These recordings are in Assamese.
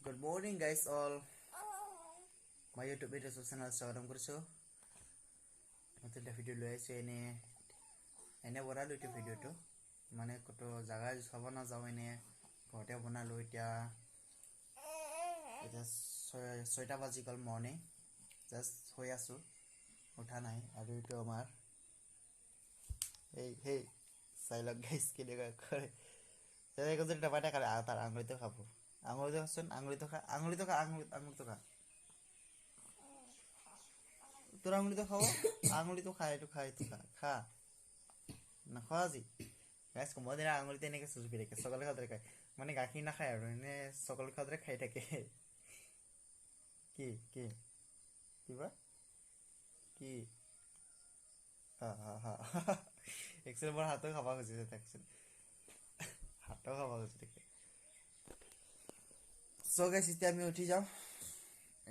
Good morning guys all. My YouTube video channel স্বাগতম কৰিছো। নতুন এটা ভিডিও লৈ আহিছো এনে বনালো এই ভিডিওটো মানে কত জায়গা চাব না যাও এনে ঘৰতে বনালো এতিয়া 6টা বাজি গল মৰ্নিং জাস্ট হৈ আছো উঠা নাই আৰু এইটো আমাৰ এই সাইলক গাইস কেনেকা কৰে এই কথা টাপাটা করে তার আঙুলিতে খাবো আঙুলিতে খাসুন আঙুলিতে খা তোর আঙুলিতে খাও আঙুলিতে খা একটু খা না খাওয়া আজি গাইস কোমদিনা আঙুলিতে এনেকে চুচবি রেখে সকালে খাদ্রে খায় মানে গাখীৰ নাখায় আৰু এনে সকালে খাদ্ৰে খাই থাকে কি কিবা কি হা এক্সেল বৰ হাতো খাবা খুজিছে তাকচোন হাতো খাবা খুজিছে দেখে সো গাইস এতিয়া আমি উঠি যাও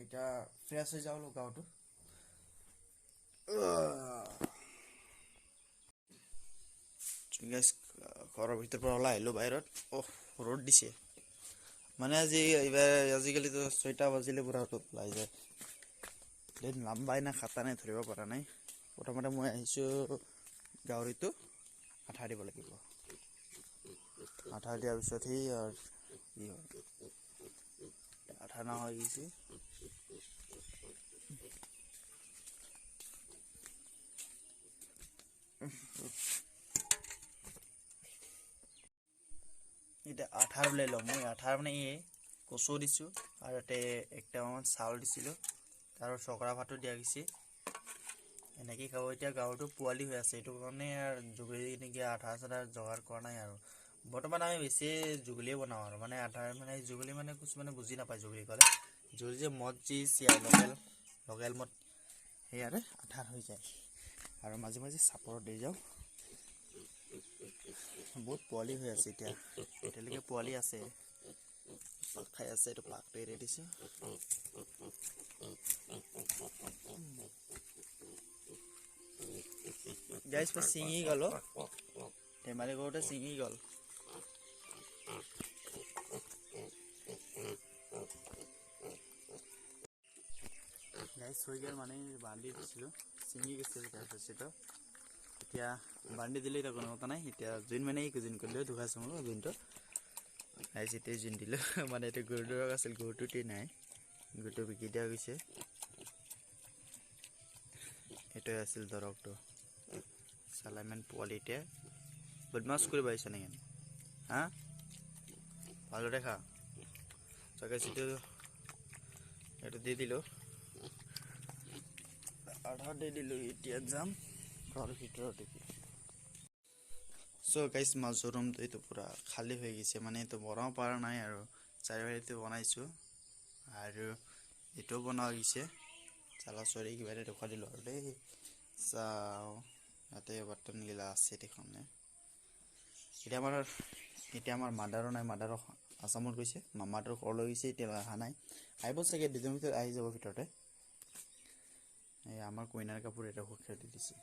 এটা ফ্রেশ হৈ যাও লগাওটো গাইস ঘৰৰ ভিতৰ পৰা ওলাই আহিলো বাহিৰত ৰ'দ দিছে মানে আজিকালি তো 6টা বাজিলে পুৰা ৰ'দ ওলাই যায় দিন লম্বাই না খাতা নাই ধৰিব পৰা নাই প্ৰথমতে মই আহিছো গাউৰিটো আঠা দিব লাগিব আঠা দিয়াৰ পিছত ই আঠা না হৈ গৈছে এটা আঠাৰ লৈ লম মই আঠাৰ মানে কচু দিছো আৰু এতে একটা চাউল দিছিলো আৰু চকৰা ভাতো দিয়া গৈছে এনেকৈ খাব এতিয়া গাঁৱটো পোৱালি হৈ আছে এইটো কাৰণে জুগলি নেকি আঠা চাঠা জগাৰ কৰা নাই আৰু বৰ্তমান আমি বেছি জুগলিয়ে বনাওঁ আৰু মানে আঠাৰ মানে জুগলি মানে কিছুমানে বুজি নাপায় জুগলি ক'লে জুগলি যে মদ যি লোকেল মদ সেয়াৰে আঠাৰ হৈ যায় আৰু মাজে মাজে চাপৰত দি যাওঁ বহুত পোৱালি হৈ আছে এতিয়ালৈকে পোৱালি আছে পাক খাই আছে এইটো পাকটো এৰি দিছো গাইস পা সিঙি গ'ল ধেমালি কৰোঁতে সিঙি গ'ল গাইস হৈ গ'ল মানে বান্ধি দিছিলো সিঙি গৈছিল তাৰপিছত এতিয়া বান্ধি দিলে এটা কোনো কথা নাই এতিয়া জুইন মানে জুইন কৰিলে ধুকাইছো মই জুইনটো গাইস এতিয়া জুইন দিলো মানে এটা গৰু দৰক আছিল গৰুটোতে নাই গৰুটো বিকি দিয়া গৈছে এটাই আছিল দৰকটো সালামান পোৱালিতে বদমাছ কৰিব আহিছে নেকি হা ভালো দেখা চাগে সিটো এটা দি দিলো আধা দি দিলো এতিয়া যাম ঘৰৰ ভিতৰত সো গাইস মাছৰ ৰুমটো এইটো পুৰা খালী হৈ গৈছে মানে এইটো বনাব পৰা নাই আৰু চাৰিবাৰটো বনাইছো আৰু এইটো বনোৱা গৈছে চালা চৰি কিবা এটা দেখুৱাই দিলো আৰু দেই চাও ইয়াতে বৰ্তন গিলা আছে দেখোনে এতিয়া আমাৰ মাদাৰো নাই মাদাৰো আসামত গৈছে মামাটোৰ ঘৰলৈ গৈছে এতিয়া অহা নাই আহিব চাগে দুদিন ভিতৰত আহি যাব ভিতৰতে এই আমাৰ কইনাৰ কাপোৰ এটা খেলি দিছে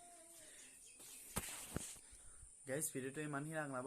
গাইস ভিডিওটো ইমানখিনি ৰাখনা